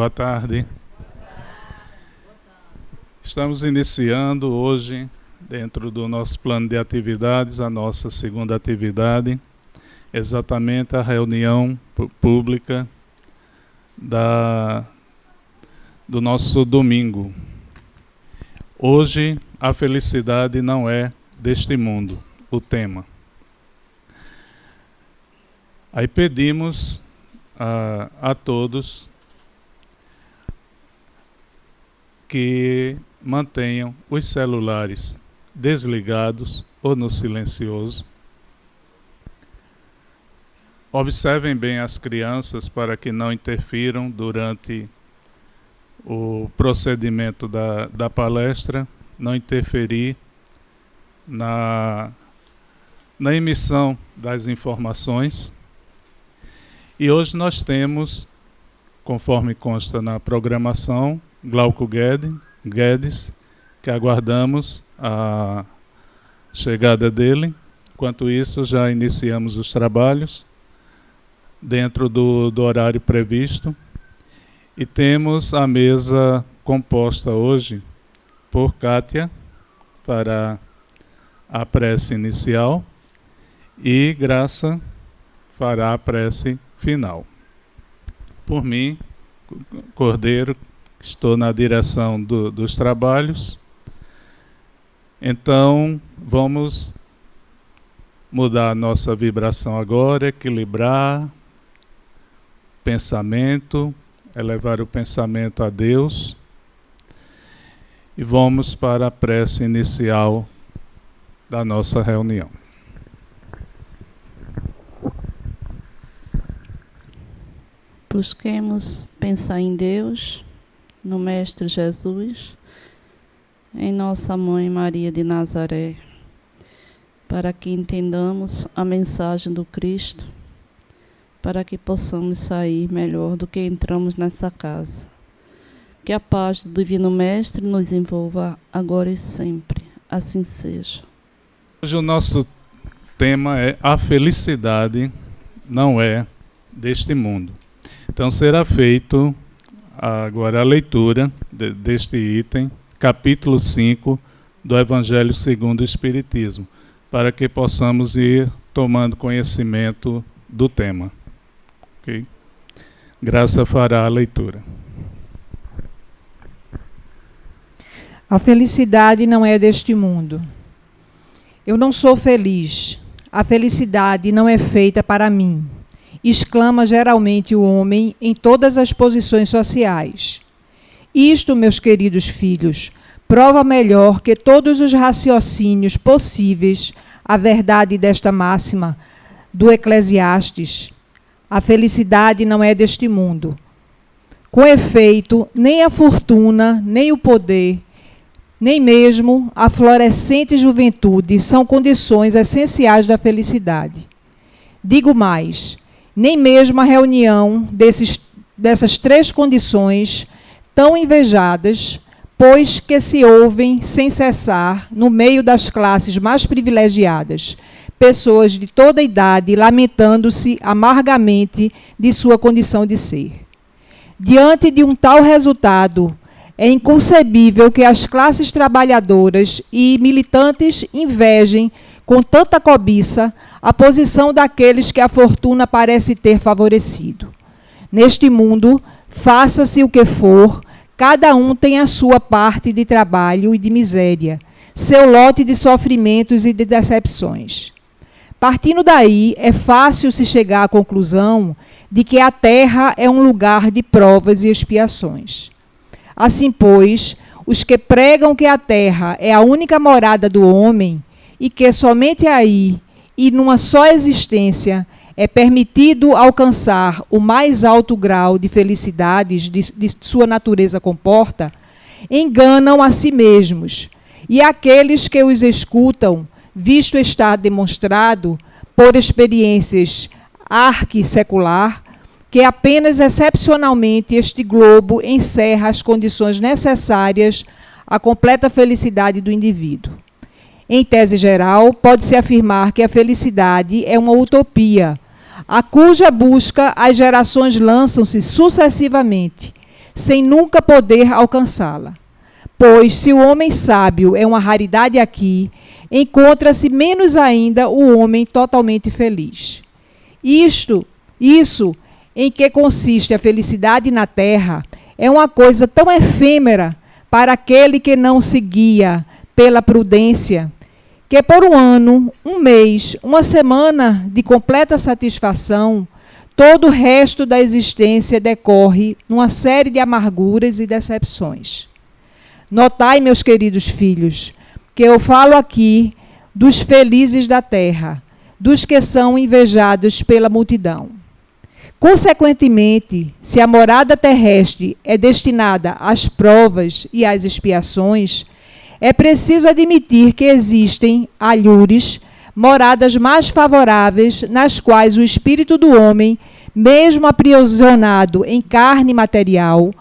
Boa tarde. Estamos iniciando hoje, dentro do nosso plano de atividades, a nossa segunda atividade, exatamente a reunião pública do nosso domingo. Hoje, a felicidade não é deste mundo, o tema. Aí pedimos a todos que mantenham os celulares desligados ou no silencioso. Observem bem as crianças para que não interfiram durante o procedimento da palestra, não interferir na emissão das informações. E hoje nós temos, conforme consta na programação, Glauco Guedes, que aguardamos a chegada dele. Enquanto isso, já iniciamos os trabalhos dentro do horário previsto. E temos a mesa composta hoje por Kátia, para a prece inicial, e Graça fará a prece final. Por mim, Cordeiro, estou na direção dos trabalhos. Então, vamos mudar a nossa vibração agora, equilibrar pensamento, elevar o pensamento a Deus. E vamos para a prece inicial da nossa reunião. Busquemos pensar em Deus, no Mestre Jesus, em nossa Mãe Maria de Nazaré, para que entendamos a mensagem do Cristo, para que possamos sair melhor do que entramos nessa casa. Que a paz do Divino Mestre nos envolva agora e sempre. Assim seja. Hoje o nosso tema é: a felicidade não é deste mundo. Então será feito agora a leitura deste item, capítulo 5 do Evangelho segundo o Espiritismo, para que possamos ir tomando conhecimento do tema. Okay? Graça fará a leitura. A felicidade não é deste mundo. Eu não sou feliz. A felicidade não é feita para mim, exclama geralmente o homem em todas as posições sociais. Isto, meus queridos filhos, prova melhor que todos os raciocínios possíveis a verdade desta máxima do Eclesiastes. A felicidade não é deste mundo. Com efeito, nem a fortuna, nem o poder, nem mesmo a florescente juventude são condições essenciais da felicidade. Digo mais, nem mesmo a reunião dessas três condições tão invejadas, pois que se ouvem sem cessar no meio das classes mais privilegiadas, pessoas de toda idade lamentando-se amargamente de sua condição de ser. Diante de um tal resultado, é inconcebível que as classes trabalhadoras e militantes invejem com tanta cobiça a posição daqueles que a fortuna parece ter favorecido. Neste mundo, faça-se o que for, cada um tem a sua parte de trabalho e de miséria, seu lote de sofrimentos e de decepções. Partindo daí, é fácil se chegar à conclusão de que a terra é um lugar de provas e expiações. Assim, pois, os que pregam que a terra é a única morada do homem e que somente aí e numa só existência é permitido alcançar o mais alto grau de felicidades de sua natureza comporta, enganam a si mesmos, e aqueles que os escutam, visto estar demonstrado por experiências arqui-secular, que apenas excepcionalmente este globo encerra as condições necessárias à completa felicidade do indivíduo. Em tese geral, pode-se afirmar que a felicidade é uma utopia, a cuja busca as gerações lançam-se sucessivamente, sem nunca poder alcançá-la. Pois, se o homem sábio é uma raridade aqui, encontra-se menos ainda o homem totalmente feliz. Isso em que consiste a felicidade na terra é uma coisa tão efêmera para aquele que não se guia pela prudência, que por um ano, um mês, uma semana de completa satisfação, todo o resto da existência decorre numa série de amarguras e decepções. Notai, meus queridos filhos, que eu falo aqui dos felizes da terra, dos que são invejados pela multidão. Consequentemente, se a morada terrestre é destinada às provas e às expiações, é preciso admitir que existem, alhures, moradas mais favoráveis, nas quais o espírito do homem, mesmo aprisionado em carne material,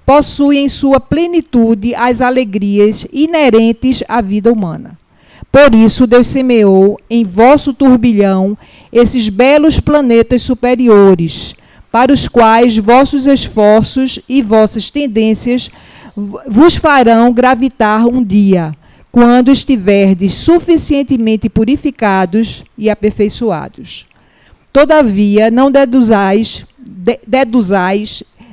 possui em sua plenitude as alegrias inerentes à vida humana. Por isso, Deus semeou em vosso turbilhão esses belos planetas superiores, para os quais vossos esforços e vossas tendências vos farão gravitar um dia, quando estiverdes suficientemente purificados e aperfeiçoados. Todavia, não deduzais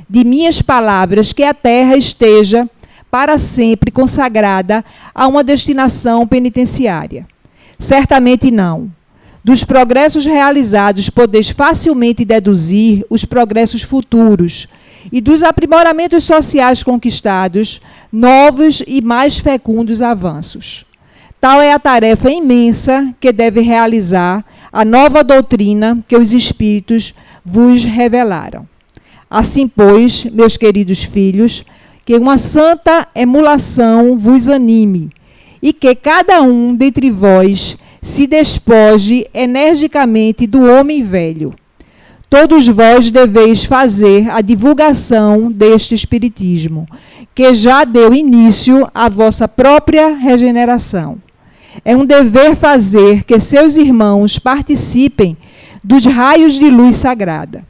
de minhas palavras que a terra esteja para sempre consagrada a uma destinação penitenciária. Certamente não. Dos progressos realizados podeis facilmente deduzir os progressos futuros, e dos aprimoramentos sociais conquistados, novos e mais fecundos avanços. Tal é a tarefa imensa que deve realizar a nova doutrina que os Espíritos vos revelaram. Assim, pois, meus queridos filhos, que uma santa emulação vos anime, e que cada um dentre vós se despoje energicamente do homem velho. Todos vós deveis fazer a divulgação deste Espiritismo, que já deu início à vossa própria regeneração. É um dever fazer que seus irmãos participem dos raios de luz sagrada.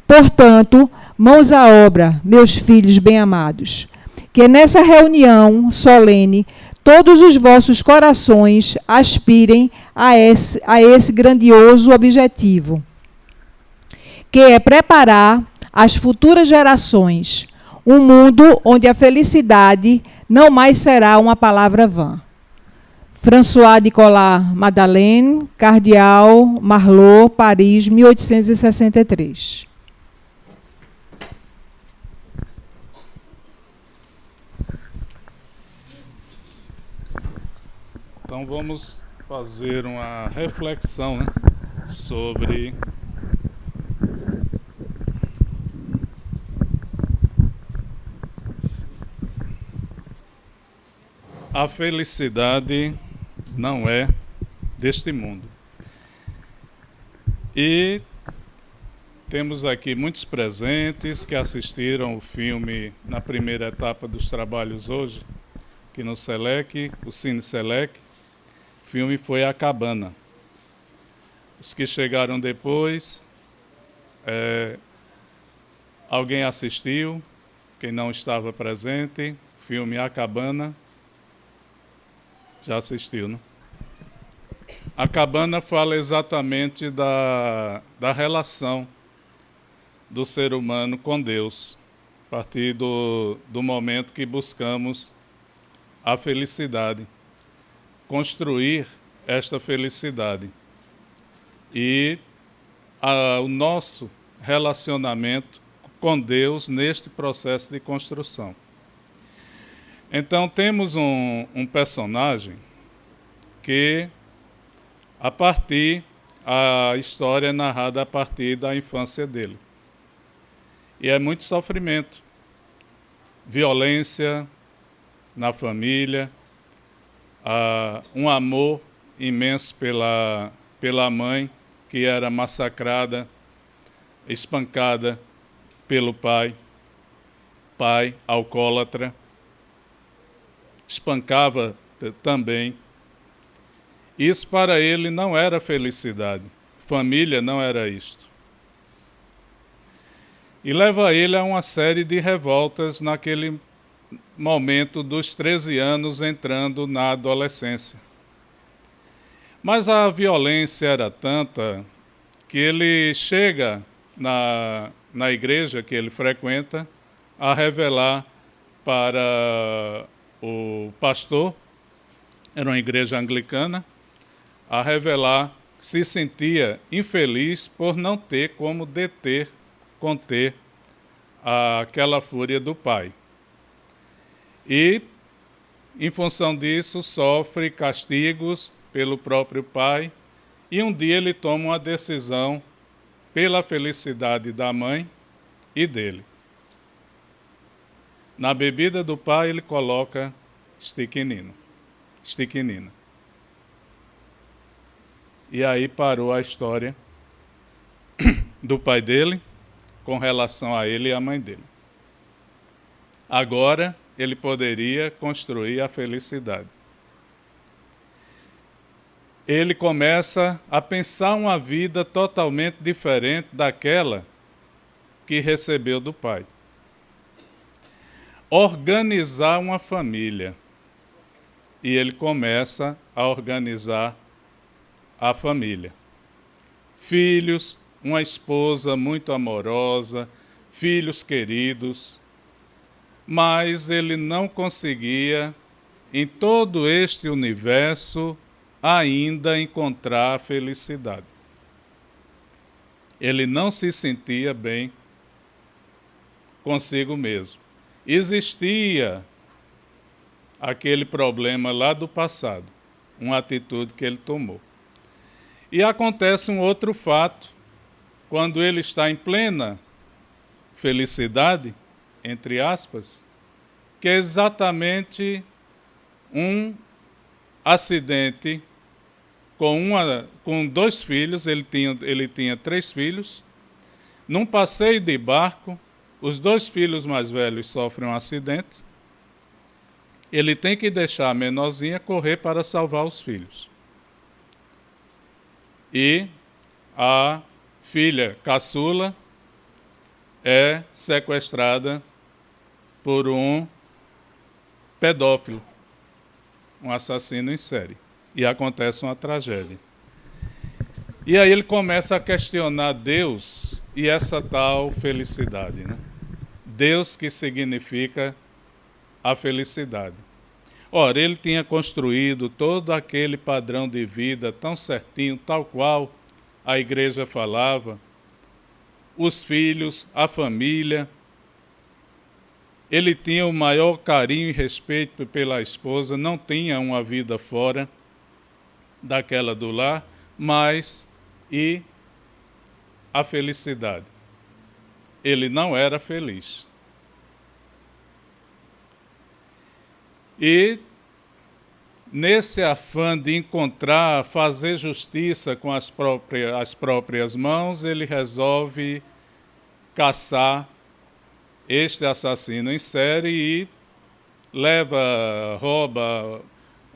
Portanto, mãos à obra, meus filhos bem-amados, que nessa reunião solene todos os vossos corações aspirem a esse grandioso objetivo, que é preparar as futuras gerações um mundo onde a felicidade não mais será uma palavra vã. François Nicolas Madeleine, Cardeal Marlot, Paris, 1863. Então vamos fazer uma reflexão, né, sobre a felicidade não é deste mundo. E temos aqui muitos presentes que assistiram o filme na primeira etapa dos trabalhos hoje, aqui no SELEC, o Cine SELEC. O filme foi A Cabana. Os que chegaram depois, alguém assistiu, quem não estava presente, filme A Cabana, já assistiu, né? A Cabana fala exatamente da relação do ser humano com Deus, a partir do momento que buscamos a felicidade, construir esta felicidade e o nosso relacionamento com Deus neste processo de construção. Então temos um personagem que a história é narrada a partir da infância dele. E é muito sofrimento, violência na família, um amor imenso pela mãe, que era massacrada, espancada pelo pai alcoólatra, espancava também. Isso para ele não era felicidade, família não era isto. e leva ele a uma série de revoltas naquele momento dos 13 anos entrando na adolescência. Mas a violência era tanta que ele chega na igreja que ele frequenta a revelar para o pastor, era uma igreja anglicana, a revelar que se sentia infeliz por não ter como conter aquela fúria do pai. E, em função disso, sofre castigos pelo próprio pai, e um dia ele toma uma decisão pela felicidade da mãe e dele. Na bebida do pai ele coloca estricnina. E aí parou a história do pai dele com relação a ele e a mãe dele. Agora ele poderia construir a felicidade. Ele começa a pensar uma vida totalmente diferente daquela que recebeu do pai. Organizar uma família. E ele começa a organizar a família. Filhos, uma esposa muito amorosa, filhos queridos, mas ele não conseguia, em todo este universo, ainda encontrar a felicidade. Ele não se sentia bem consigo mesmo. Existia aquele problema lá do passado, uma atitude que ele tomou. E acontece um outro fato, quando ele está em plena felicidade, entre aspas, que é exatamente um acidente com 2 filhos, ele tinha 3 filhos, num passeio de barco, os 2 filhos mais velhos sofrem um acidente, ele tem que deixar a menorzinha correr para salvar os filhos. E a filha caçula é sequestrada por um pedófilo, um assassino em série. E acontece uma tragédia. E aí ele começa a questionar Deus e essa tal felicidade, né? Deus que significa a felicidade. Ora, ele tinha construído todo aquele padrão de vida tão certinho, tal qual a igreja falava, os filhos, a família. Ele tinha o maior carinho e respeito pela esposa, não tinha uma vida fora daquela do lar, mas e a felicidade? Ele não era feliz. E nesse afã de encontrar, fazer justiça com as próprias mãos, ele resolve caçar este assassino em série e rouba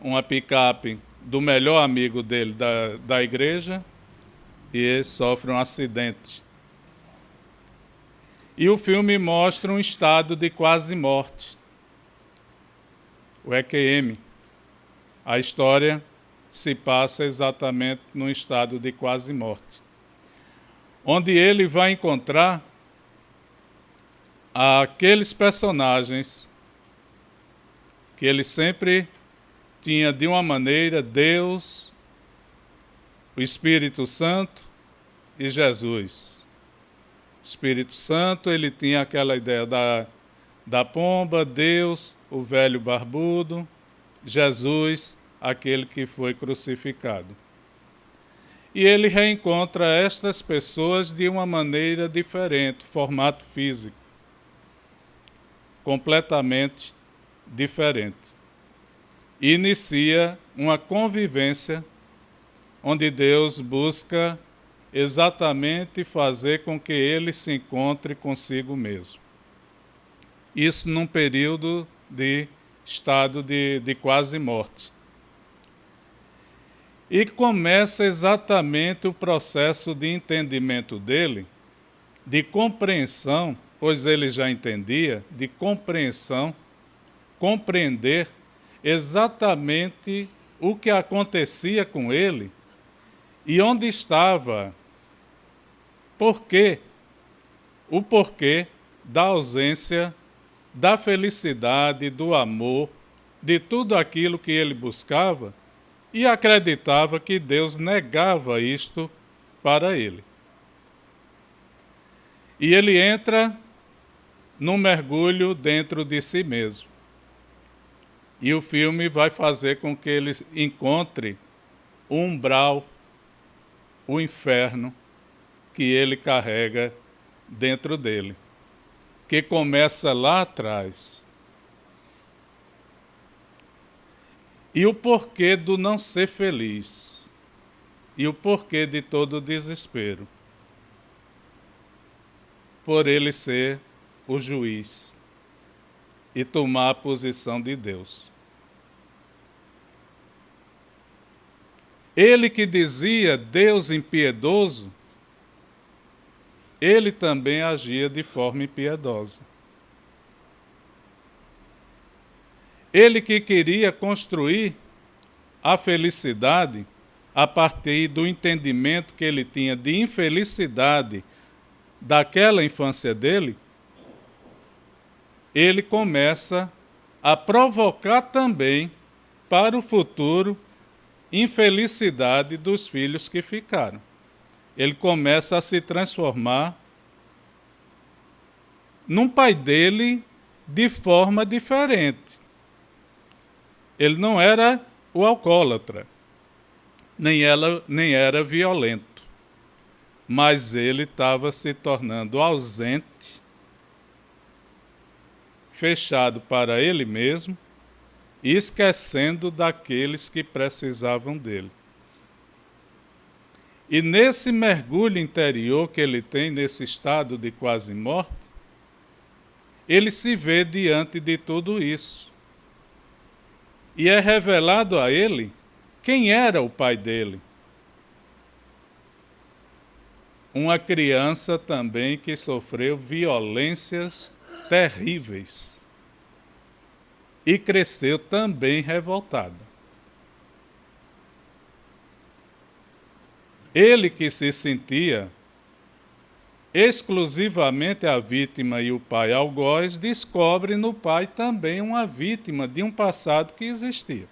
uma picape do melhor amigo dele da igreja e sofre um acidente. E o filme mostra um estado de quase morte, o EQM. A história se passa exatamente num estado de quase morte, onde ele vai encontrar aqueles personagens que ele sempre tinha de uma maneira, Deus, o Espírito Santo e Jesus. O Espírito Santo, ele tinha aquela ideia da pomba, Deus, o velho barbudo, Jesus, aquele que foi crucificado. E ele reencontra estas pessoas de uma maneira diferente, formato físico, completamente diferente. E inicia uma convivência onde Deus busca exatamente fazer com que ele se encontre consigo mesmo. Isso num período de estado de quase morte. E começa exatamente o processo de entendimento dele de compreensão, pois ele já entendia, de compreensão, compreender exatamente o que acontecia com ele e onde estava, o porquê da ausência da felicidade, do amor, de tudo aquilo que ele buscava, e acreditava que Deus negava isto para ele. E ele entra num mergulho dentro de si mesmo. E o filme vai fazer com que ele encontre o umbral, o inferno que ele carrega dentro dele, que começa lá atrás. E o porquê do não ser feliz, e o porquê de todo o desespero, por ele ser o juiz e tomar a posição de Deus. Ele que dizia Deus impiedoso, ele também agia de forma impiedosa. Ele que queria construir a felicidade a partir do entendimento que ele tinha de infelicidade daquela infância dele, ele começa a provocar também para o futuro infelicidade dos filhos que ficaram. Ele começa a se transformar num pai dele de forma diferente. Ele não era o alcoólatra, nem era violento, mas ele estava se tornando ausente, fechado para ele mesmo, e esquecendo daqueles que precisavam dele. E nesse mergulho interior que ele tem, nesse estado de quase morte, ele se vê diante de tudo isso. E é revelado a ele quem era o pai dele. Uma criança também que sofreu violências terríveis e cresceu também revoltada. Ele que se sentia exclusivamente a vítima e o pai algoz, descobre no pai também uma vítima de um passado que existia.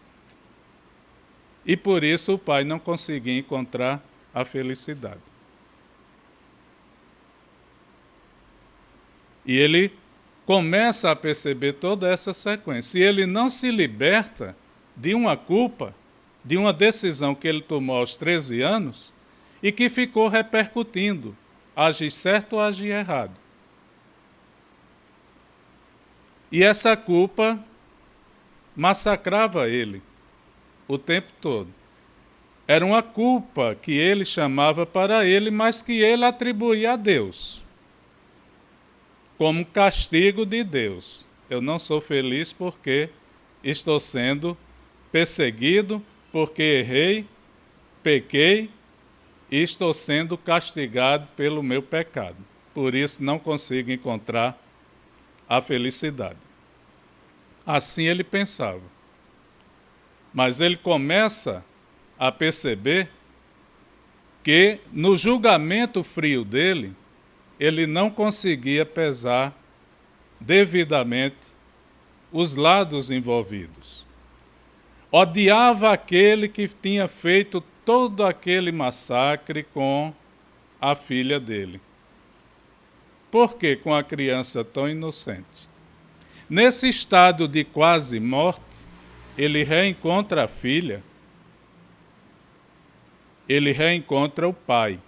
E por isso o pai não conseguia encontrar a felicidade. E ele começa a perceber toda essa sequência. E ele não se liberta de uma culpa, de uma decisão que ele tomou aos 13 anos e que ficou repercutindo. Agir certo ou agir errado. E essa culpa massacrava ele o tempo todo. Era uma culpa que ele chamava para ele, mas que ele atribuía a Deus, como castigo de Deus. Eu não sou feliz porque estou sendo perseguido, porque errei, pequei, e estou sendo castigado pelo meu pecado. Por isso não consigo encontrar a felicidade. Assim ele pensava. Mas ele começa a perceber que no julgamento frio dele, ele não conseguia pesar devidamente os lados envolvidos. Odiava aquele que tinha feito todo aquele massacre com a filha dele. Por que com a criança tão inocente? Nesse estado de quase morte, ele reencontra a filha, ele reencontra o pai.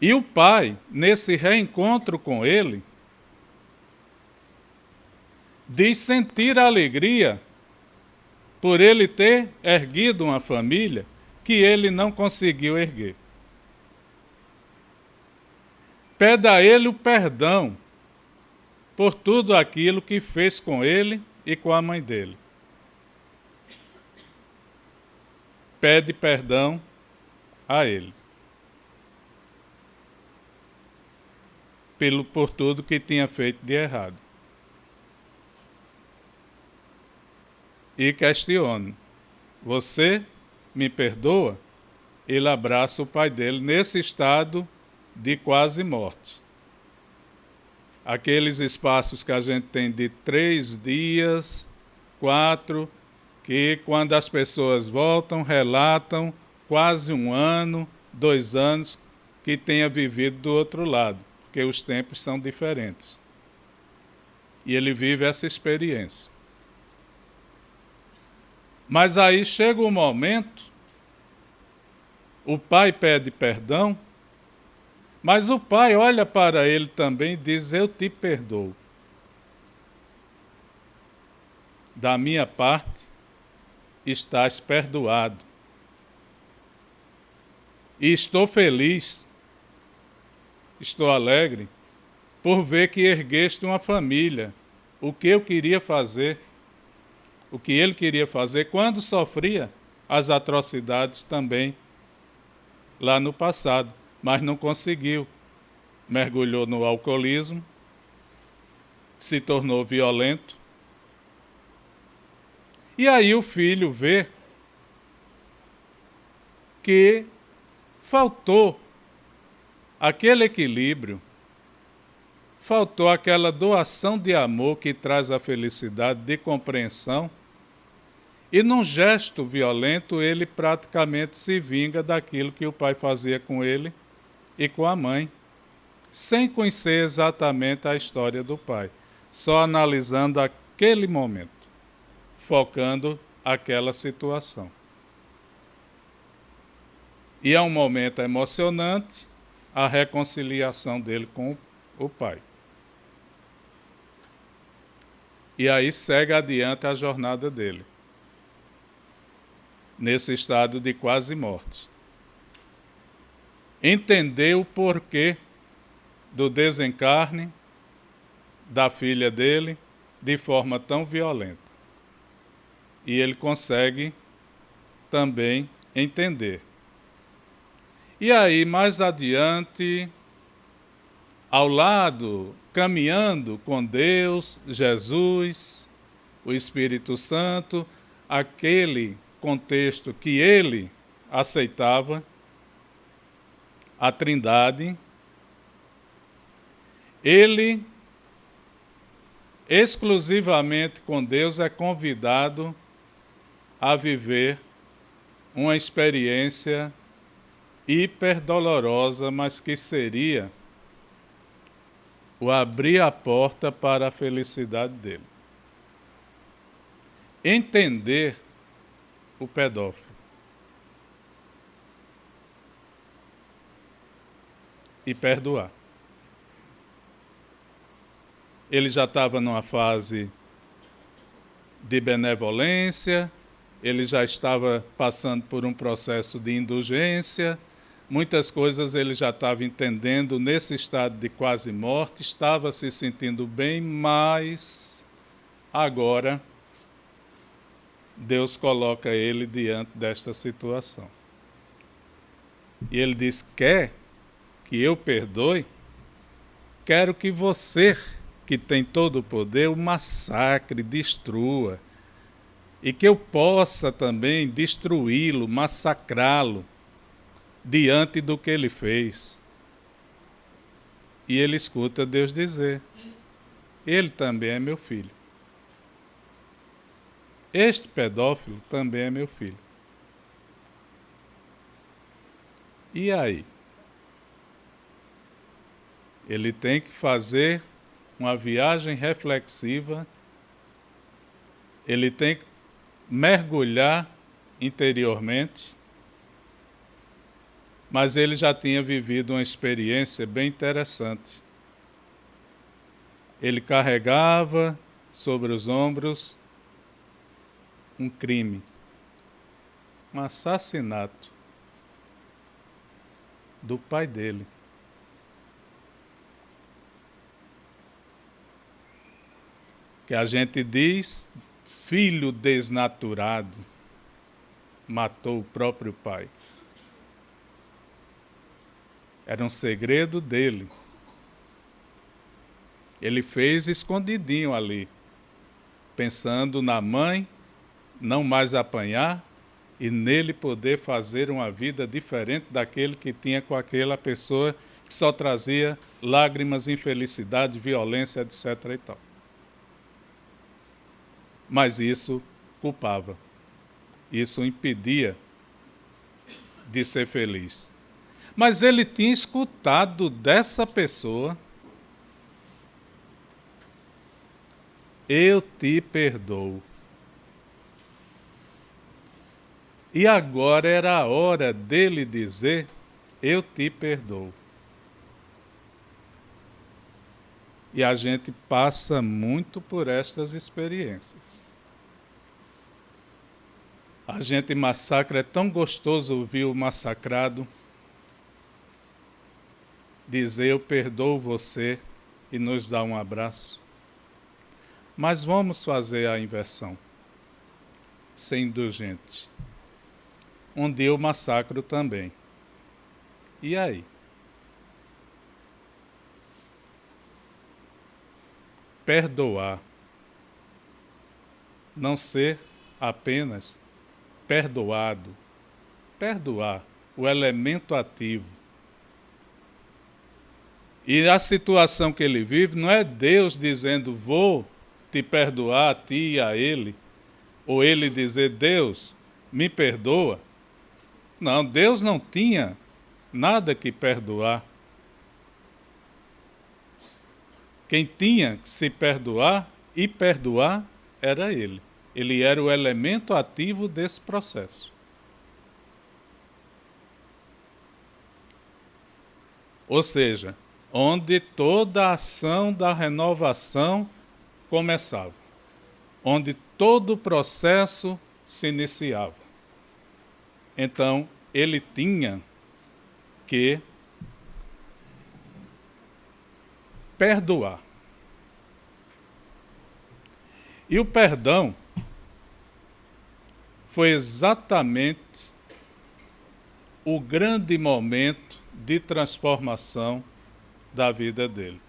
E o pai, nesse reencontro com ele, diz sentir a alegria por ele ter erguido uma família que ele não conseguiu erguer. Pede a ele o perdão por tudo aquilo que fez com ele e com a mãe dele. Pede perdão a ele. por tudo que tinha feito de errado. E questiona: você me perdoa? Ele abraça o pai dele nesse estado de quase morte. Aqueles espaços que a gente tem de 3 dias, 4, que quando as pessoas voltam, relatam quase 1 ano, 2 anos que tenha vivido do outro lado, porque os tempos são diferentes. E ele vive essa experiência. Mas aí chega um momento, o pai pede perdão, mas o pai olha para ele também e diz: eu te perdoo. Da minha parte, estás perdoado. E estou feliz, estou alegre, por ver que ergueste uma família. O que eu queria fazer, o que ele queria fazer quando sofria as atrocidades também lá no passado, mas não conseguiu. Mergulhou no alcoolismo, se tornou violento. E aí o filho vê que faltou aquele equilíbrio, faltou aquela doação de amor que traz a felicidade, de compreensão, e num gesto violento ele praticamente se vinga daquilo que o pai fazia com ele e com a mãe, sem conhecer exatamente a história do pai, só analisando aquele momento, focando aquela situação. E é um momento emocionante a reconciliação dele com o pai. E aí segue adiante a jornada dele, nesse estado de quase morte. Entender o porquê do desencarne da filha dele de forma tão violenta. E ele consegue também entender. E aí, mais adiante, ao lado, caminhando com Deus, Jesus, o Espírito Santo, aquele contexto que ele aceitava, a Trindade, ele, exclusivamente com Deus, é convidado a viver uma experiência hiper dolorosa, mas que seria o abrir a porta para a felicidade dele. Entender o pedófilo. E perdoar. Ele já estava numa fase de benevolência, ele já estava passando por um processo de indulgência, muitas coisas ele já estava entendendo nesse estado de quase morte, estava se sentindo bem, mas agora Deus coloca ele diante desta situação. E ele diz: quer que eu perdoe? Quero que você, que tem todo o poder, o massacre, destrua, e que eu possa também destruí-lo, massacrá-lo, diante do que ele fez. E ele escuta Deus dizer: ele também é meu filho. Este pedófilo também é meu filho. E aí? Ele tem que fazer uma viagem reflexiva, ele tem que mergulhar interiormente, mas ele já tinha vivido uma experiência bem interessante. Ele carregava sobre os ombros um crime, um assassinato do pai dele. Que a gente diz, filho desnaturado, matou o próprio pai. Era um segredo dele. Ele fez escondidinho ali, pensando na mãe não mais apanhar e nele poder fazer uma vida diferente daquele que tinha com aquela pessoa que só trazia lágrimas, infelicidade, violência, etc. e tal. Mas isso culpava. Isso o impedia de ser feliz. Mas ele tinha escutado dessa pessoa: eu te perdoo. E agora era a hora dele dizer: eu te perdoo. E a gente passa muito por estas experiências. A gente massacra, é tão gostoso ouvir o massacrado dizer: eu perdoo você, e nos dá um abraço. Mas vamos fazer a inversão, ser indulgente. Um dia eu massacro também. E aí? Perdoar. Não ser apenas perdoado. Perdoar, o elemento ativo. E a situação que ele vive não é Deus dizendo: vou te perdoar a ti e a ele. Ou ele dizer: Deus, me perdoa. Não, Deus não tinha nada que perdoar. Quem tinha que se perdoar e perdoar era ele. Ele era o elemento ativo desse processo. Ou seja, onde toda a ação da renovação começava, onde todo o processo se iniciava. Então, ele tinha que perdoar. E o perdão foi exatamente o grande momento de transformação da vida dele.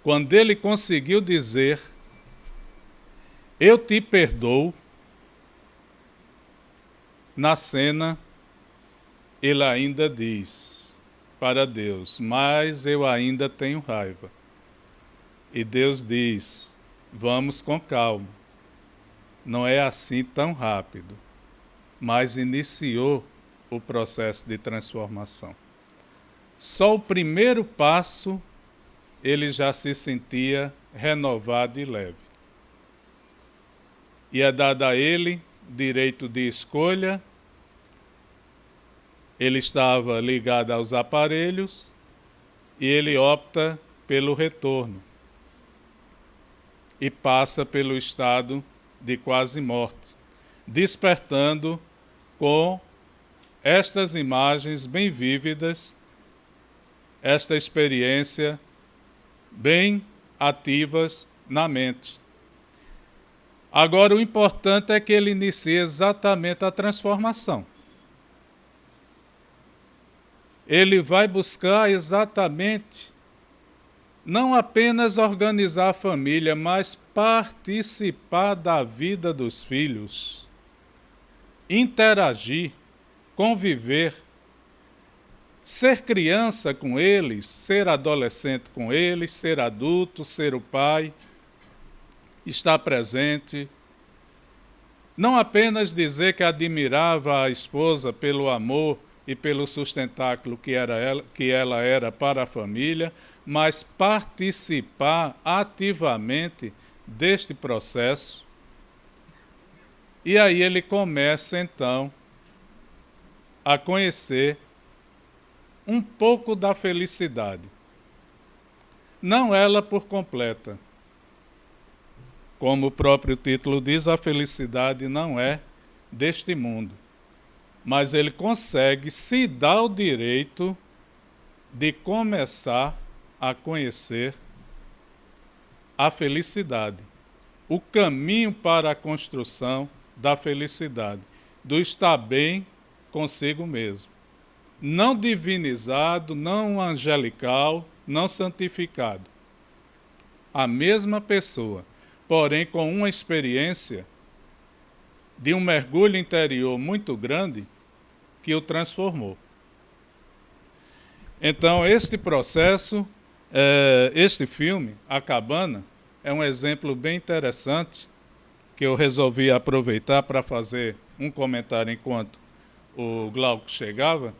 Quando ele conseguiu dizer: eu te perdoo, na cena ele ainda diz para Deus: mas eu ainda tenho raiva. E Deus diz: vamos com calma, não é assim tão rápido. Mas iniciou o processo de transformação. Só o primeiro passo ele já se sentia renovado e leve. E é dado a ele direito de escolha. Ele estava ligado aos aparelhos e ele opta pelo retorno e passa pelo estado de quase morte, despertando com estas imagens bem vívidas, esta experiência bem ativas na mente. Agora, o importante é que ele inicie exatamente a transformação. Ele vai buscar exatamente, não apenas organizar a família, mas participar da vida dos filhos, interagir, conviver, ser criança com eles, ser adolescente com eles, ser adulto, ser o pai, estar presente. Não apenas dizer que admirava a esposa pelo amor e pelo sustentáculo que ela era para a família, mas participar ativamente deste processo. E aí ele começa, então, a conhecer um pouco da felicidade. Não ela por completa. Como o próprio título diz, a felicidade não é deste mundo. Mas ele consegue se dar o direito de começar a conhecer a felicidade, o caminho para a construção da felicidade, do estar bem consigo mesmo. Não divinizado, não angelical, não santificado, a mesma pessoa, porém com uma experiência de um mergulho interior muito grande que o transformou. Então, este processo, este filme, A Cabana, é um exemplo bem interessante que eu resolvi aproveitar para fazer um comentário enquanto o Glauco chegava,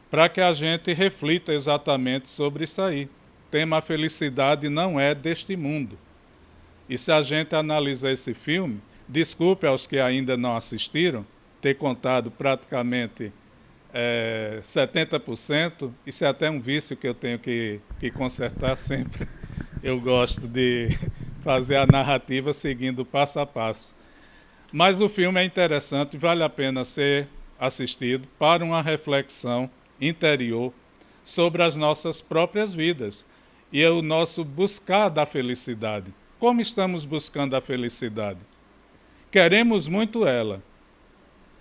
para que a gente reflita exatamente sobre isso aí. O tema A Felicidade não é deste mundo. E se a gente analisar esse filme, desculpe aos que ainda não assistiram, ter contado praticamente 70%, isso é até um vício que eu tenho que consertar sempre. Eu gosto de fazer a narrativa seguindo passo a passo. Mas o filme é interessante, vale a pena ser assistido para uma reflexão interior sobre as nossas próprias vidas e o nosso buscar da felicidade. Como estamos buscando a felicidade? Queremos muito ela.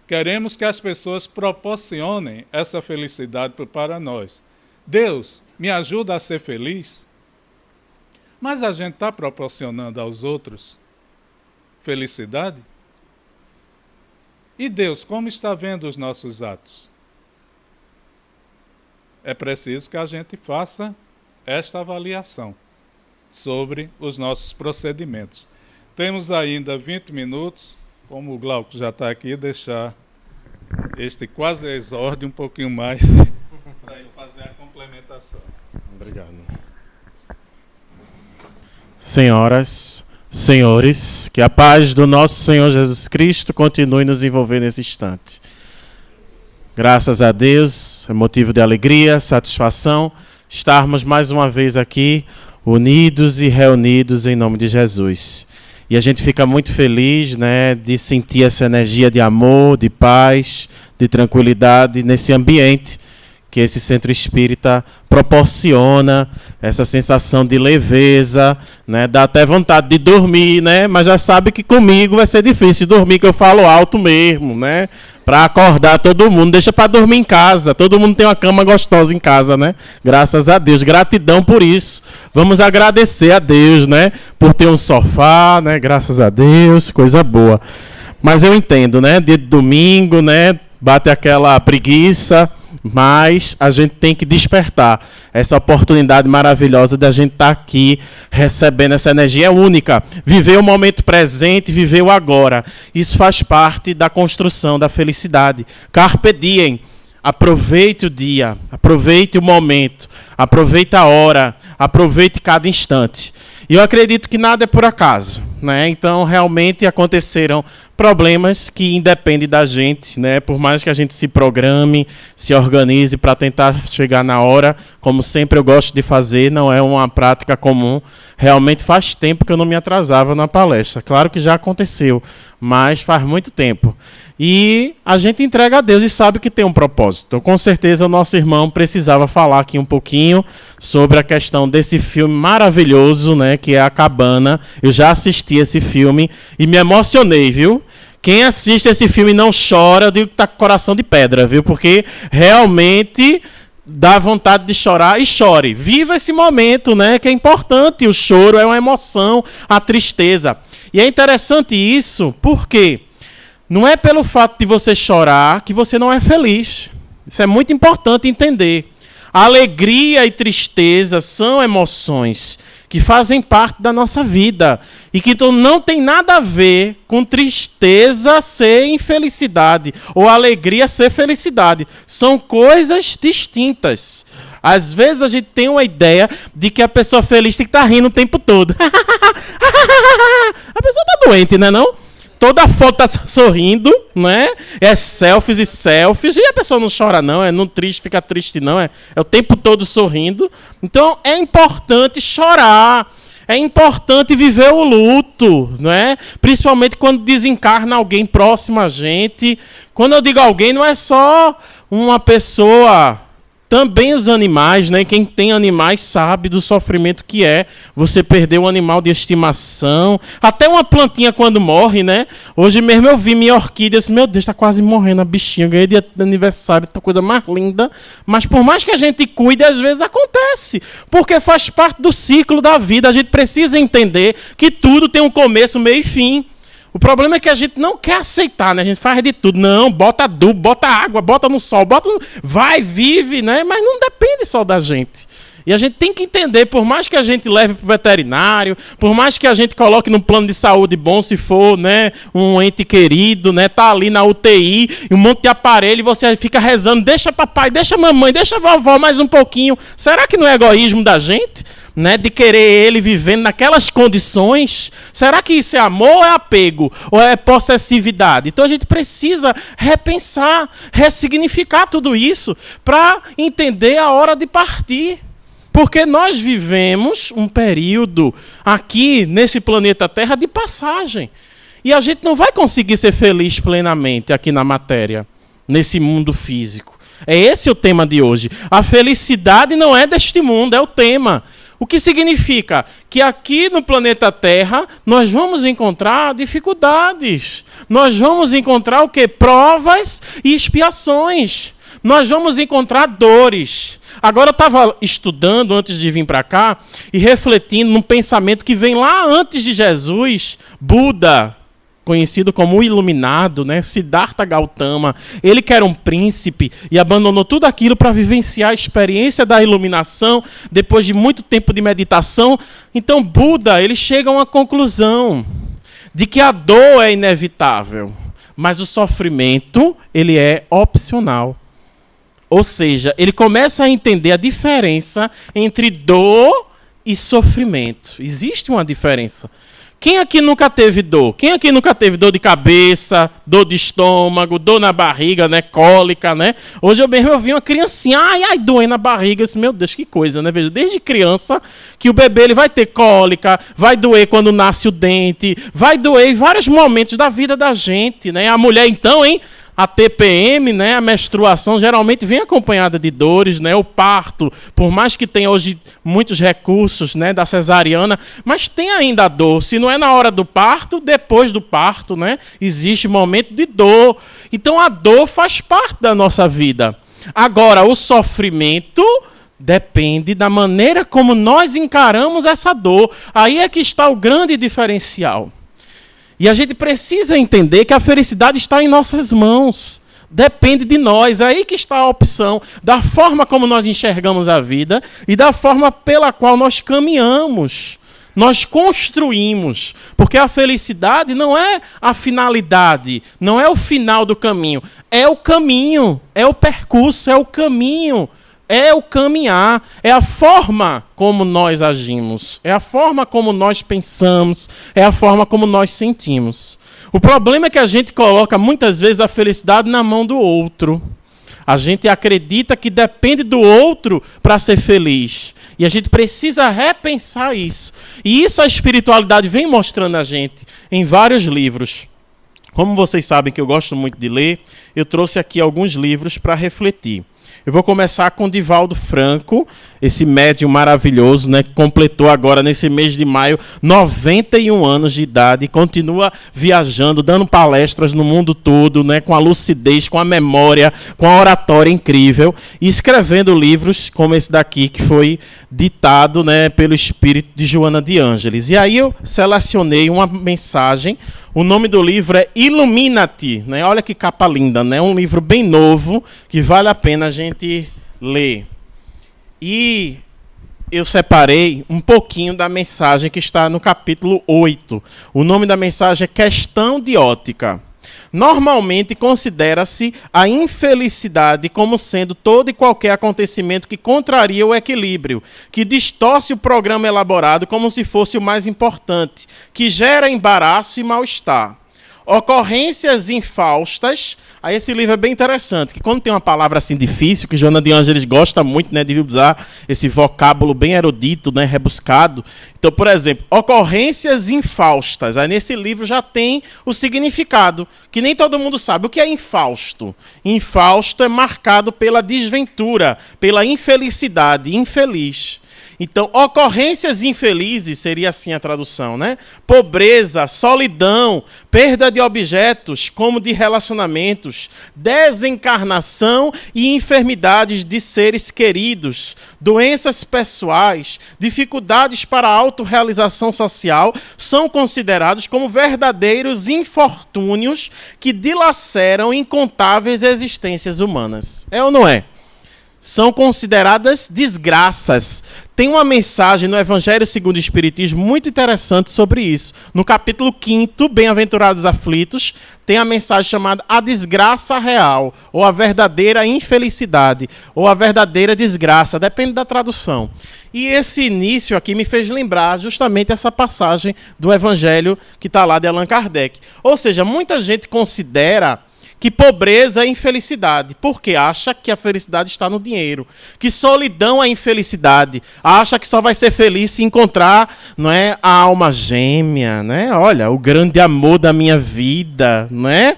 Queremos que as pessoas proporcionem essa felicidade para nós. Deus, me ajuda a ser feliz? Mas a gente está proporcionando aos outros felicidade? E Deus, como está vendo os nossos atos? É preciso que a gente faça esta avaliação sobre os nossos procedimentos. Temos ainda 20 minutos, como o Glauco já está aqui, deixar este quase exórdio um pouquinho mais para ele fazer a complementação. Obrigado. Senhoras, senhores, que a paz do nosso Senhor Jesus Cristo continue nos envolver nesse instante. Graças a Deus, é motivo de alegria, satisfação, estarmos mais uma vez aqui, unidos e reunidos em nome de Jesus. E a gente fica muito feliz, né, de sentir essa energia de amor, de paz, de tranquilidade nesse ambiente que esse centro espírita proporciona, essa sensação de leveza, né? Dá até vontade de dormir, né? Mas já sabe que comigo vai ser difícil dormir, que eu falo alto mesmo, né? Para acordar todo mundo, deixa para dormir em casa. Todo mundo tem uma cama gostosa em casa, né? Graças a Deus, gratidão por isso. Vamos agradecer a Deus, né? Por ter um sofá, né? Graças a Deus, coisa boa. Mas eu entendo, né? Dia de domingo, né? Bate aquela preguiça, mas a gente tem que despertar essa oportunidade maravilhosa da gente estar aqui recebendo essa energia única. Viver o momento presente, viver o agora. Isso faz parte da construção da felicidade. Carpe diem. Aproveite o dia, aproveite o momento, aproveite a hora, aproveite cada instante. E eu acredito que nada é por acaso, né? Então, realmente aconteceram problemas que independem da gente, né? Por mais que a gente se programe, se organize para tentar chegar na hora, como sempre eu gosto de fazer, não é uma prática comum. Realmente faz tempo que eu não me atrasava na palestra. Claro que já aconteceu, mas faz muito tempo. E a gente entrega a Deus e sabe que tem um propósito. Então, com certeza, o nosso irmão precisava falar aqui um pouquinho sobre a questão desse filme maravilhoso, né, que é A Cabana. Eu já assisti esse filme e me emocionei, viu? Quem assiste esse filme e não chora, eu digo que está com coração de pedra, viu? Porque realmente dá vontade de chorar e chore. Viva esse momento, né? Que é importante. O choro é uma emoção, a tristeza. E é interessante isso, porque não é pelo fato de você chorar que você não é feliz. Isso é muito importante entender. Alegria e tristeza são emoções que fazem parte da nossa vida e que então não tem nada a ver com tristeza ser infelicidade ou alegria ser felicidade. São coisas distintas. Às vezes a gente tem uma ideia de que a pessoa feliz tem que estar rindo o tempo todo. A pessoa está doente, né, não? Toda foto está sorrindo, né? É selfies e selfies. E a pessoa não chora, não. É não triste, fica triste, não. É o tempo todo sorrindo. Então, é importante chorar. É importante viver o luto, né? Principalmente quando desencarna alguém próximo a gente. Quando eu digo alguém, não é só uma pessoa Também os animais, né? Quem tem animais sabe do sofrimento que é você perder um animal de estimação. Até uma plantinha quando morre, né? Hoje mesmo eu vi minha orquídea, assim, meu Deus, está quase morrendo a bichinha. Ganhei dia de aniversário, tá coisa mais linda. Mas por mais que a gente cuide, às vezes acontece. Porque faz parte do ciclo da vida. A gente precisa entender que tudo tem um começo, meio e fim. O problema é que a gente não quer aceitar, né? A gente faz de tudo. Não, bota adubo, bota água, bota no sol, vai, vive, né? Mas não depende só da gente. E a gente tem que entender, por mais que a gente leve para o veterinário, por mais que a gente coloque num plano de saúde bom, se for, né, um ente querido, né, tá ali na UTI, e um monte de aparelho, e você fica rezando, deixa papai, deixa mamãe, deixa vovó mais um pouquinho. Será que não é egoísmo da gente? Né, de querer ele vivendo naquelas condições? Será que isso é amor ou é apego? Ou é possessividade? Então a gente precisa repensar, ressignificar tudo isso para entender a hora de partir. Porque nós vivemos um período aqui nesse planeta Terra de passagem. E a gente não vai conseguir ser feliz plenamente aqui na matéria, nesse mundo físico. É esse o tema de hoje. A felicidade não é deste mundo, é o tema. O que significa que aqui no planeta Terra nós vamos encontrar dificuldades. Nós vamos encontrar o quê? Provas e expiações. Nós vamos encontrar dores. Agora eu estava estudando antes de vir para cá e refletindo num pensamento que vem lá antes de Jesus, Buda, conhecido como o Iluminado, né? Siddhartha Gautama, ele que era um príncipe e abandonou tudo aquilo para vivenciar a experiência da iluminação depois de muito tempo de meditação. Então Buda, ele chega a uma conclusão de que a dor é inevitável, mas o sofrimento, ele é opcional. Ou seja, ele começa a entender a diferença entre dor e sofrimento. Existe uma diferença. Quem aqui nunca teve dor? Quem aqui nunca teve dor de cabeça, dor de estômago, dor na barriga, né? Cólica, né? Hoje eu mesmo vi uma criancinha, ai, doendo na barriga. Eu disse, meu Deus, que coisa, né? Veja, desde criança que o bebê ele vai ter cólica, vai doer quando nasce o dente, vai doer em vários momentos da vida da gente, né? A mulher então, hein? A TPM, né, a menstruação, geralmente vem acompanhada de dores, né, o parto, por mais que tenha hoje muitos recursos, né, da cesariana, mas tem ainda a dor. Se não é na hora do parto, depois do parto, né, existe momento de dor. Então a dor faz parte da nossa vida. Agora, o sofrimento depende da maneira como nós encaramos essa dor. Aí é que está o grande diferencial. E a gente precisa entender que a felicidade está em nossas mãos. Depende de nós. É aí que está a opção da forma como nós enxergamos a vida e da forma pela qual nós caminhamos. Nós construímos. Porque a felicidade não é a finalidade, não é o final do caminho. É o caminho, é o percurso, é o caminho. É o caminhar, é a forma como nós agimos, é a forma como nós pensamos, é a forma como nós sentimos. O problema é que a gente coloca muitas vezes a felicidade na mão do outro. A gente acredita que depende do outro para ser feliz. E a gente precisa repensar isso. E isso a espiritualidade vem mostrando a gente em vários livros. Como vocês sabem que eu gosto muito de ler, eu trouxe aqui alguns livros para refletir. Eu vou começar com Divaldo Franco, esse médium maravilhoso, né, que completou agora, nesse mês de maio, 91 anos de idade, e continua viajando, dando palestras no mundo todo, né, com a lucidez, com a memória, com a oratória incrível, e escrevendo livros como esse daqui, que foi ditado, né, pelo espírito de Joana de Ângeles. E aí eu selecionei uma mensagem. O nome do livro é Ilumina-te, né? Olha que capa linda, né? Um livro bem novo que vale a pena a gente ler. E eu separei um pouquinho da mensagem que está no capítulo 8. O nome da mensagem é Questão de Ótica. Normalmente considera-se a infelicidade como sendo todo e qualquer acontecimento que contraria o equilíbrio, que distorce o programa elaborado como se fosse o mais importante, que gera embaraço e mal-estar. Ocorrências infaustas. Aí esse livro é bem interessante, que quando tem uma palavra assim difícil, que Joana de Ângeles gosta muito, né, de usar esse vocábulo bem erudito, né, rebuscado. Então, por exemplo, ocorrências infaustas. Aí nesse livro já tem o significado, que nem todo mundo sabe. O que é infausto? Infausto é marcado pela desventura, pela infelicidade, infeliz. Então, ocorrências infelizes seria assim a tradução, né? Pobreza, solidão, perda de objetos, como de relacionamentos, desencarnação e enfermidades de seres queridos, doenças pessoais, dificuldades para a autorrealização social, são considerados como verdadeiros infortúnios que dilaceram incontáveis existências humanas. É ou não é? São consideradas desgraças. Tem uma mensagem no Evangelho segundo o Espiritismo muito interessante sobre isso. No capítulo 5º, Bem-aventurados aflitos, tem a mensagem chamada A Desgraça Real, ou a verdadeira infelicidade, ou a verdadeira desgraça, depende da tradução. E esse início aqui me fez lembrar justamente essa passagem do Evangelho que está lá de Allan Kardec. Ou seja, muita gente considera que pobreza é infelicidade, porque acha que a felicidade está no dinheiro. Que solidão é infelicidade. Acha que só vai ser feliz se encontrar, não é, a alma gêmea, né? Olha, o grande amor da minha vida, não é?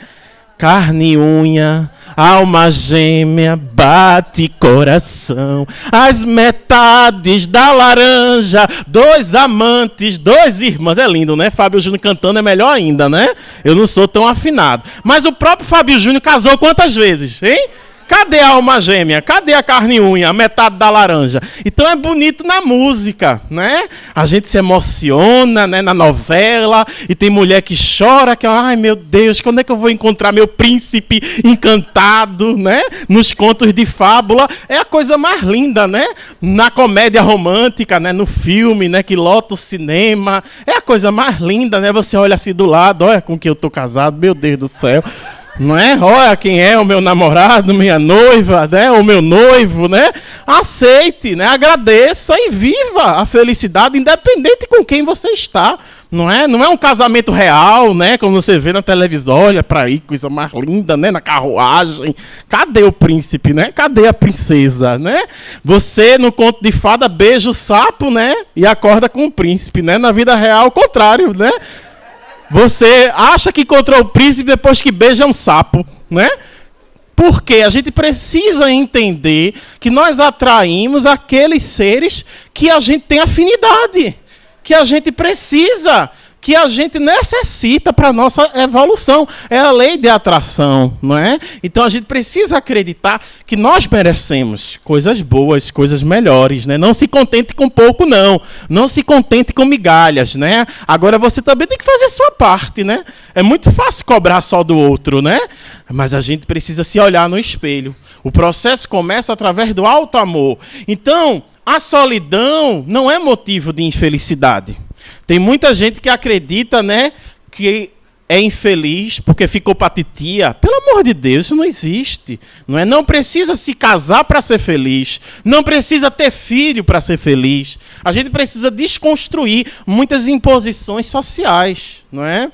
Carne e unha, alma gêmea, bate coração, as metades da laranja, dois amantes, dois irmãos. É lindo, né? Fábio Júnior cantando é melhor ainda, né? Eu não sou tão afinado. Mas o próprio Fábio Júnior casou quantas vezes, hein? Cadê a alma gêmea? Cadê a carne e unha? A metade da laranja. Então é bonito na música, né? A gente se emociona, né, na novela, e tem mulher que chora, que ai meu Deus, quando é que eu vou encontrar meu príncipe encantado, né? Nos contos de fábula, é a coisa mais linda, né? Na comédia romântica, né, no filme, né, que lota o cinema, é a coisa mais linda, né? Você olha assim do lado, olha com quem eu tô casado, meu Deus do céu. Não é? Olha quem é o meu namorado, minha noiva, né? O meu noivo, né? Aceite, né? Agradeça e viva a felicidade, independente com quem você está. Não é? Não é um casamento real, né? Como você vê na televisão, olha para aí, coisa mais linda, né? Na carruagem. Cadê o príncipe, né? Cadê a princesa, né? Você, no conto de fada, beija o sapo, né? E acorda com o príncipe, né? Na vida real, o contrário, né? Você acha que encontrou o príncipe depois que beija um sapo, né? Porque a gente precisa entender que nós atraímos aqueles seres que a gente tem afinidade, que a gente precisa, que a gente necessita para a nossa evolução. É a lei de atração, não é? Então a gente precisa acreditar que nós merecemos coisas boas, coisas melhores, né? Não se contente com pouco, não. Não se contente com migalhas, né? Agora você também tem que fazer a sua parte, né? É muito fácil cobrar só do outro, né? Mas a gente precisa se olhar no espelho. O processo começa através do alto amor. Então, a solidão não é motivo de infelicidade. Tem muita gente que acredita, né, que é infeliz porque ficou para titia. Pelo amor de Deus, isso não existe. Não é? Não precisa se casar para ser feliz. Não precisa ter filho para ser feliz. A gente precisa desconstruir muitas imposições sociais, não é?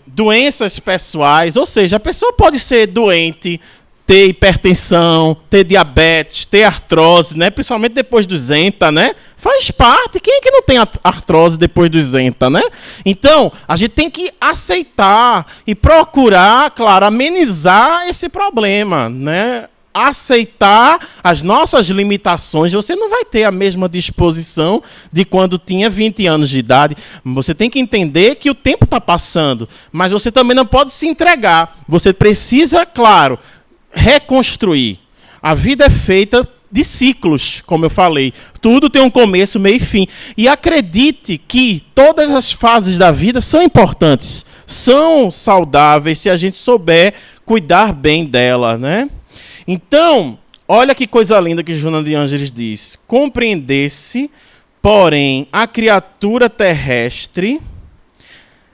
Doenças pessoais, ou seja, a pessoa pode ser doente, ter hipertensão, ter diabetes, ter artrose, né? Principalmente depois dos ENTA, né? Faz parte. Quem é que não tem artrose depois dos ENTA, né? Então, a gente tem que aceitar e procurar, claro, amenizar esse problema, né? Aceitar as nossas limitações. Você não vai ter a mesma disposição de quando tinha 20 anos de idade. Você tem que entender que o tempo está passando, mas você também não pode se entregar. Você precisa, claro, reconstruir. A vida é feita de ciclos, como eu falei. Tudo tem um começo, meio e fim. E acredite que todas as fases da vida são importantes, são saudáveis se a gente souber cuidar bem dela, né? Então, olha que coisa linda que Joana de Ângeles diz. Compreender-se, porém, a criatura terrestre,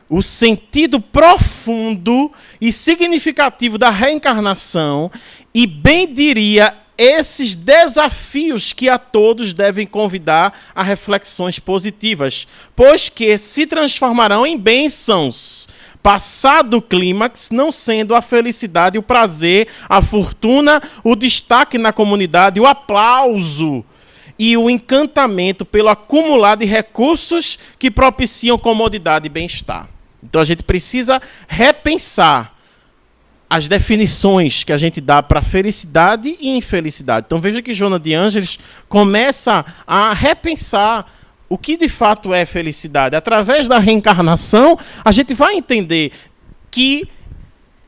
o sentido profundo e significativo da reencarnação, e bem diria esses desafios que a todos devem convidar a reflexões positivas, pois que se transformarão em bênçãos passar do clímax, não sendo a felicidade, o prazer, a fortuna, o destaque na comunidade, o aplauso e o encantamento pelo acumulado de recursos que propiciam comodidade e bem-estar. Então a gente precisa repensar as definições que a gente dá para felicidade e infelicidade. Então veja que Joana de Ângeles começa a repensar o que de fato é felicidade. Através da reencarnação, a gente vai entender que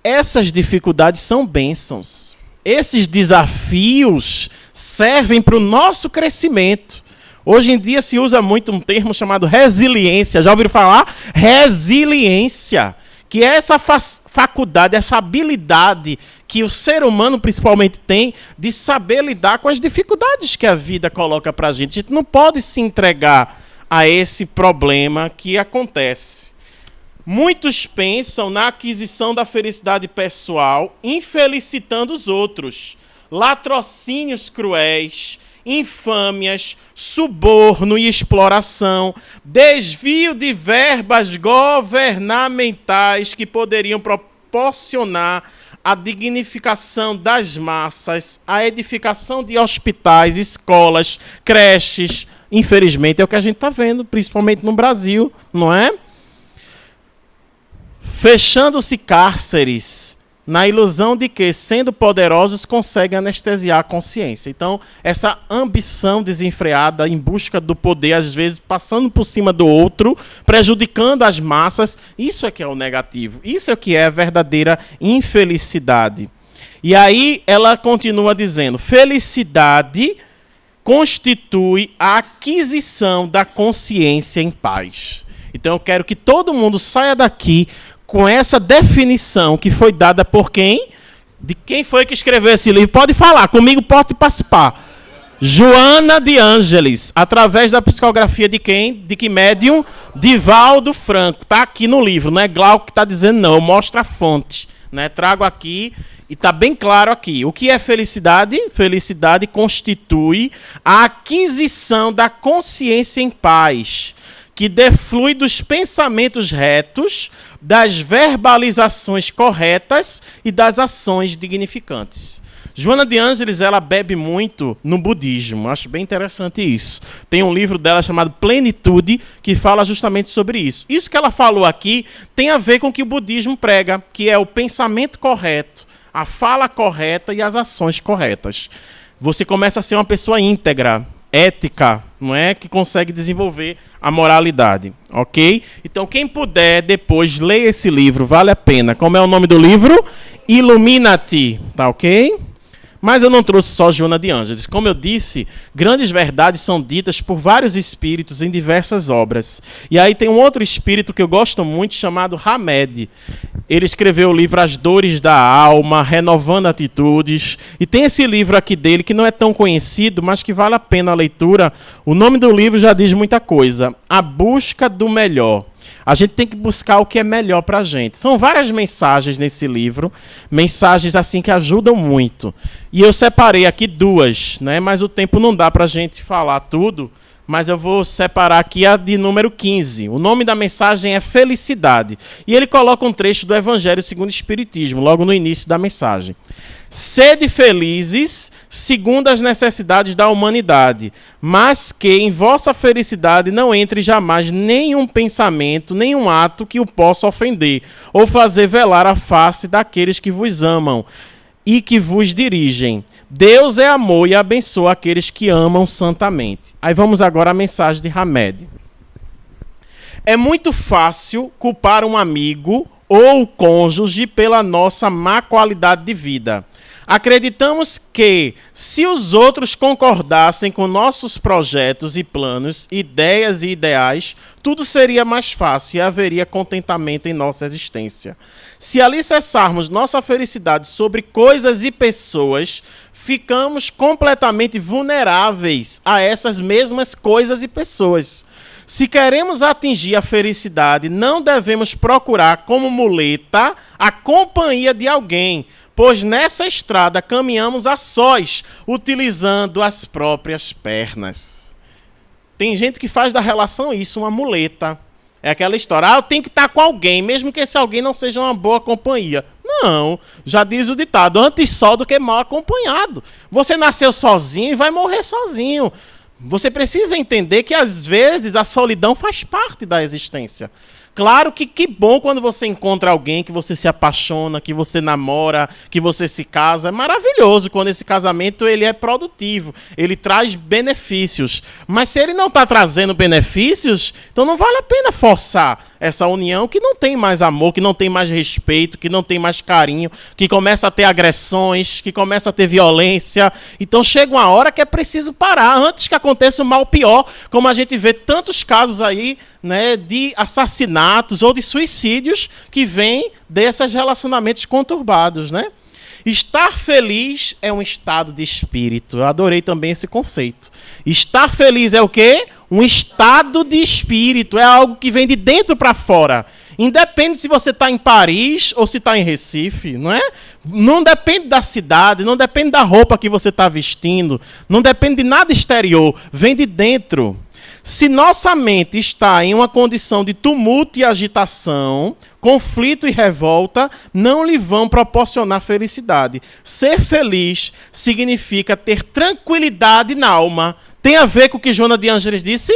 essas dificuldades são bênçãos. Esses desafios servem para o nosso crescimento. Hoje em dia se usa muito um termo chamado resiliência. Já ouviram falar? Resiliência. Que é essa faculdade, essa habilidade que o ser humano principalmente tem de saber lidar com as dificuldades que a vida coloca para a gente. A gente não pode se entregar a esse problema que acontece. Muitos pensam na aquisição da felicidade pessoal, infelicitando os outros. Latrocínios cruéis, infâmias, suborno e exploração, desvio de verbas governamentais que poderiam proporcionar a dignificação das massas, a edificação de hospitais, escolas, creches. Infelizmente é o que a gente está vendo, principalmente no Brasil, não é? Fechando-se cárceres, na ilusão de que, sendo poderosos, conseguem anestesiar a consciência. Então, essa ambição desenfreada em busca do poder, às vezes passando por cima do outro, prejudicando as massas, isso é que é o negativo. Isso é o que é a verdadeira infelicidade. E aí ela continua dizendo, felicidade constitui a aquisição da consciência em paz. Então eu quero que todo mundo saia daqui com essa definição que foi dada por quem? De quem foi que escreveu esse livro? Pode falar, comigo pode participar. Joana de Ângeles, através da psicografia de quem? De que médium? Divaldo Franco. Está aqui no livro, não é Glauco que está dizendo não, eu mostro a fonte. Né? Trago aqui e está bem claro aqui. O que é felicidade? Felicidade constitui a aquisição da consciência em paz, que deflui dos pensamentos retos, das verbalizações corretas e das ações dignificantes. Joana de Ângeles, ela bebe muito no budismo. Acho bem interessante isso. Tem um livro dela chamado Plenitude, que fala justamente sobre isso. Isso que ela falou aqui tem a ver com o que o budismo prega, que é o pensamento correto, a fala correta e as ações corretas. Você começa a ser uma pessoa íntegra, ética, não é? Que consegue desenvolver a moralidade, ok? Então, quem puder, depois, leia esse livro, vale a pena. Como é o nome do livro? Ilumina-te, tá ok? Mas eu não trouxe só Joana de Ângeles. Como eu disse, grandes verdades são ditas por vários espíritos em diversas obras. E aí tem um outro espírito que eu gosto muito, chamado Hamed. Ele escreveu o livro As Dores da Alma, Renovando Atitudes. E tem esse livro aqui dele, que não é tão conhecido, mas que vale a pena a leitura. O nome do livro já diz muita coisa. A Busca do Melhor. A gente tem que buscar o que é melhor para a gente. São várias mensagens nesse livro, mensagens assim que ajudam muito. E eu separei aqui duas, né? Mas o tempo não dá para a gente falar tudo, mas eu vou separar aqui a de número 15. O nome da mensagem é Felicidade. E ele coloca um trecho do Evangelho segundo o Espiritismo, logo no início da mensagem. Sede felizes, segundo as necessidades da humanidade, mas que em vossa felicidade não entre jamais nenhum pensamento, nenhum ato que o possa ofender, ou fazer velar a face daqueles que vos amam e que vos dirigem. Deus é amor e abençoa aqueles que amam santamente. Aí vamos agora à mensagem de Hamed. É muito fácil culpar um amigo ou o cônjuge pela nossa má qualidade de vida. Acreditamos que, se os outros concordassem com nossos projetos e planos, ideias e ideais, tudo seria mais fácil e haveria contentamento em nossa existência. Se alicerçarmos nossa felicidade sobre coisas e pessoas, ficamos completamente vulneráveis a essas mesmas coisas e pessoas. Se queremos atingir a felicidade, não devemos procurar como muleta a companhia de alguém, pois nessa estrada caminhamos a sós, utilizando as próprias pernas. Tem gente que faz da relação isso, uma muleta. É aquela história, eu tenho que estar com alguém, mesmo que esse alguém não seja uma boa companhia. Não, já diz o ditado, antes só do que mal acompanhado. Você nasceu sozinho e vai morrer sozinho. Você precisa entender que, às vezes, a solidão faz parte da existência. Claro que bom quando você encontra alguém, que você se apaixona, que você namora, que você se casa. É maravilhoso quando esse casamento ele é produtivo, ele traz benefícios. Mas se ele não está trazendo benefícios, então não vale a pena forçar essa união que não tem mais amor, que não tem mais respeito, que não tem mais carinho, que começa a ter agressões, que começa a ter violência. Então chega uma hora que é preciso parar, antes que aconteça o mal pior, como a gente vê tantos casos aí, né, de assassinatos ou de suicídios que vêm desses relacionamentos conturbados, né? Estar feliz é um estado de espírito. Eu adorei também esse conceito. Estar feliz é o quê? Um estado de espírito. É algo que vem de dentro para fora. Independe se você está em Paris ou se está em Recife, não é? Não depende da cidade, não depende da roupa que você está vestindo, não depende de nada exterior. Vem de dentro. Se nossa mente está em uma condição de tumulto e agitação, conflito e revolta, não lhe vão proporcionar felicidade. Ser feliz significa ter tranquilidade na alma. Tem a ver com o que Joana de Ângeles disse?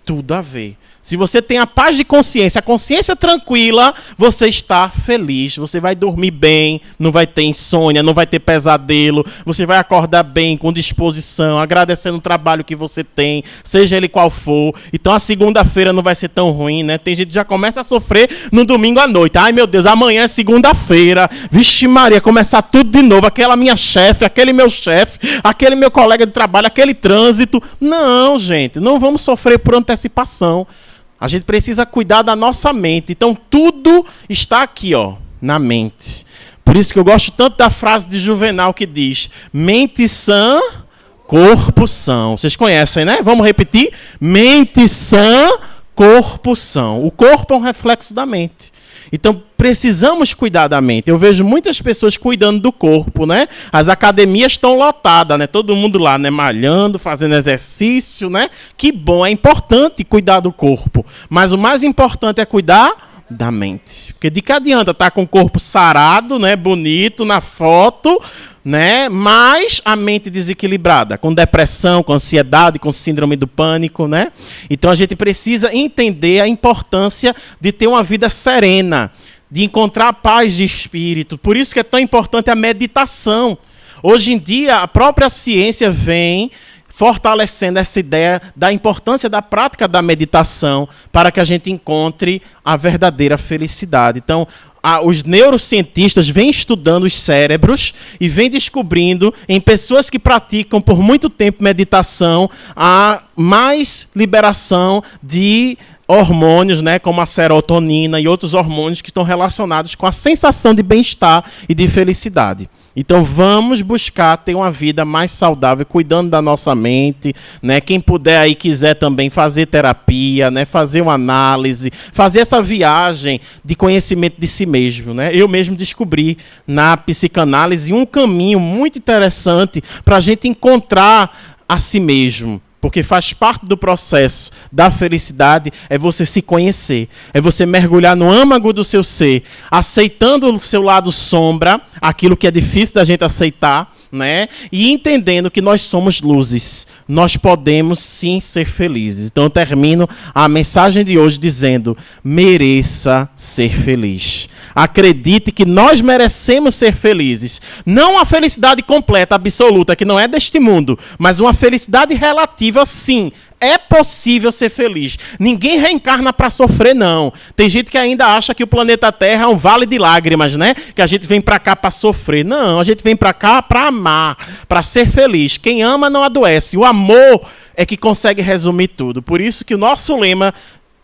Tudo a ver. Se você tem a paz de consciência, a consciência tranquila, você está feliz, você vai dormir bem, não vai ter insônia, não vai ter pesadelo, você vai acordar bem, com disposição, agradecendo o trabalho que você tem, seja ele qual for. Então a segunda-feira não vai ser tão ruim, né? Tem gente que já começa a sofrer no domingo à noite. Ai, meu Deus, amanhã é segunda-feira. Vixe Maria, começar tudo de novo. Aquela minha chefe, aquele meu chefe, aquele meu colega de trabalho, aquele trânsito. Não, gente, não vamos sofrer por antecipação. A gente precisa cuidar da nossa mente. Então, tudo está aqui, ó, na mente. Por isso que eu gosto tanto da frase de Juvenal que diz: mente sã, corpo são. Vocês conhecem, né? Vamos repetir? Mente sã, corpo são. O corpo é um reflexo da mente. Então, precisamos cuidar da mente. Eu vejo muitas pessoas cuidando do corpo, né? As academias estão lotadas, né? Todo mundo lá, né? Malhando, fazendo exercício, né? Que bom, é importante cuidar do corpo. Mas o mais importante é cuidar da mente. Porque de que adianta estar com o corpo sarado, né? Bonito na foto, né? Mas a mente desequilibrada, com depressão, com ansiedade, com síndrome do pânico, né? Então a gente precisa entender a importância de ter uma vida serena, de encontrar paz de espírito. Por isso que é tão importante a meditação. Hoje em dia, a própria ciência vem fortalecendo essa ideia da importância da prática da meditação para que a gente encontre a verdadeira felicidade. Então, os neurocientistas vêm estudando os cérebros e vêm descobrindo em pessoas que praticam por muito tempo meditação a mais liberação de hormônios, né, como a serotonina e outros hormônios que estão relacionados com a sensação de bem-estar e de felicidade. Então vamos buscar ter uma vida mais saudável, cuidando da nossa mente, né? Quem puder aí quiser também fazer terapia, né? Fazer uma análise, fazer essa viagem de conhecimento de si mesmo, né? Eu mesmo descobri na psicanálise um caminho muito interessante para a gente encontrar a si mesmo. Porque faz parte do processo da felicidade é você se conhecer, é você mergulhar no âmago do seu ser, aceitando o seu lado sombra, aquilo que é difícil da gente aceitar, né? E entendendo que nós somos luzes, nós podemos sim ser felizes. Então eu termino a mensagem de hoje dizendo: mereça ser feliz. Acredite que nós merecemos ser felizes. Não uma felicidade completa, absoluta, que não é deste mundo, mas uma felicidade relativa, sim. É possível ser feliz. Ninguém reencarna para sofrer, não. Tem gente que ainda acha que o planeta Terra é um vale de lágrimas, né? Que a gente vem para cá para sofrer. Não, a gente vem para cá para amar, para ser feliz. Quem ama não adoece. O amor é que consegue resumir tudo. Por isso que o nosso lema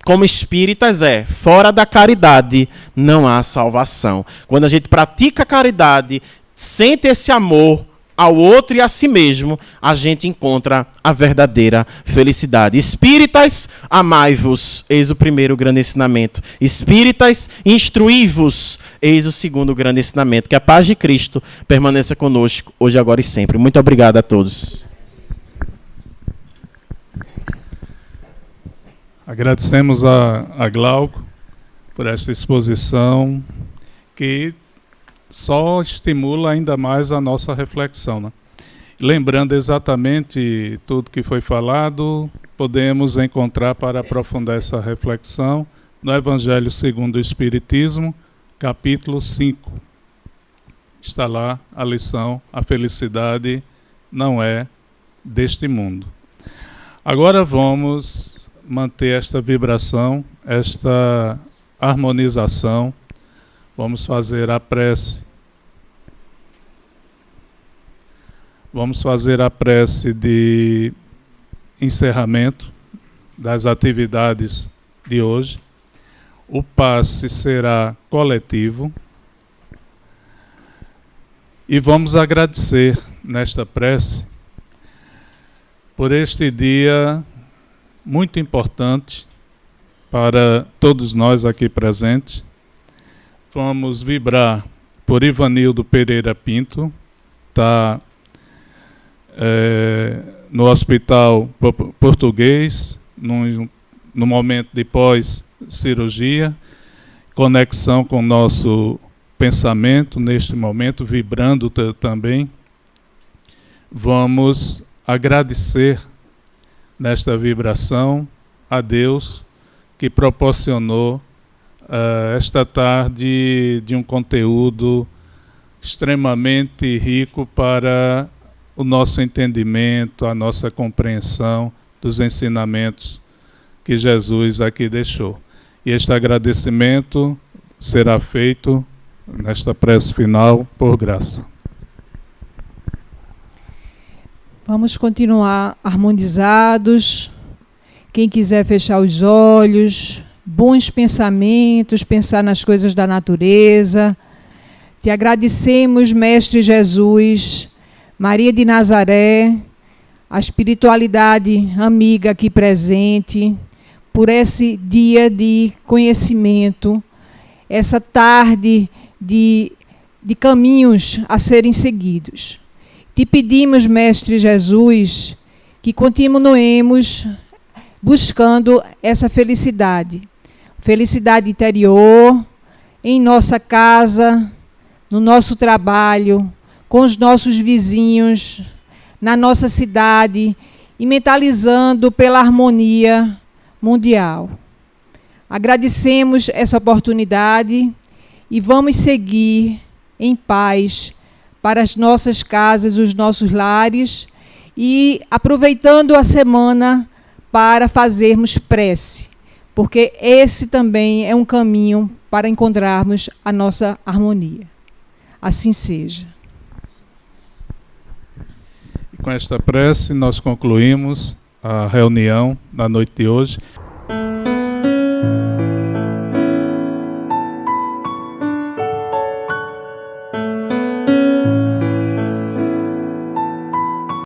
como espíritas é: fora da caridade não há salvação. Quando a gente pratica a caridade, sente esse amor ao outro e a si mesmo, a gente encontra a verdadeira felicidade. Espíritas, amai-vos, eis o primeiro grande ensinamento. Espíritas, instruí-vos, eis o segundo grande ensinamento. Que a paz de Cristo permaneça conosco, hoje, agora e sempre. Muito obrigado a todos. Agradecemos a Glauco por esta exposição que só estimula ainda mais a nossa reflexão, né? Lembrando exatamente tudo que foi falado, podemos encontrar para aprofundar essa reflexão no Evangelho segundo o Espiritismo, capítulo 5. Está lá a lição: a felicidade não é deste mundo. Agora vamos manter esta vibração, esta harmonização. Vamos fazer a prece. Vamos fazer a prece de encerramento das atividades de hoje. O passe será coletivo. E vamos agradecer nesta prece por este dia muito importante para todos nós aqui presentes. Vamos vibrar por Ivanildo Pereira Pinto, está no Hospital Português, no momento de pós-cirurgia, conexão com o nosso pensamento neste momento, vibrando também. Vamos agradecer nesta vibração a Deus que proporcionou esta tarde de um conteúdo extremamente rico para o nosso entendimento, a nossa compreensão dos ensinamentos que Jesus aqui deixou. E este agradecimento será feito nesta prece final, por graça. Vamos continuar harmonizados. Quem quiser fechar os olhos, bons pensamentos, pensar nas coisas da natureza. Te agradecemos, Mestre Jesus, Maria de Nazaré, a espiritualidade amiga aqui presente, por esse dia de conhecimento, essa tarde de caminhos a serem seguidos. Te pedimos, Mestre Jesus, que continuemos buscando essa felicidade interior, em nossa casa, no nosso trabalho, com os nossos vizinhos, na nossa cidade, e mentalizando pela harmonia mundial. Agradecemos essa oportunidade e vamos seguir em paz para as nossas casas, os nossos lares, e aproveitando a semana para fazermos prece, porque esse também é um caminho para encontrarmos a nossa harmonia. Assim seja. E com esta prece nós concluímos a reunião da noite de hoje.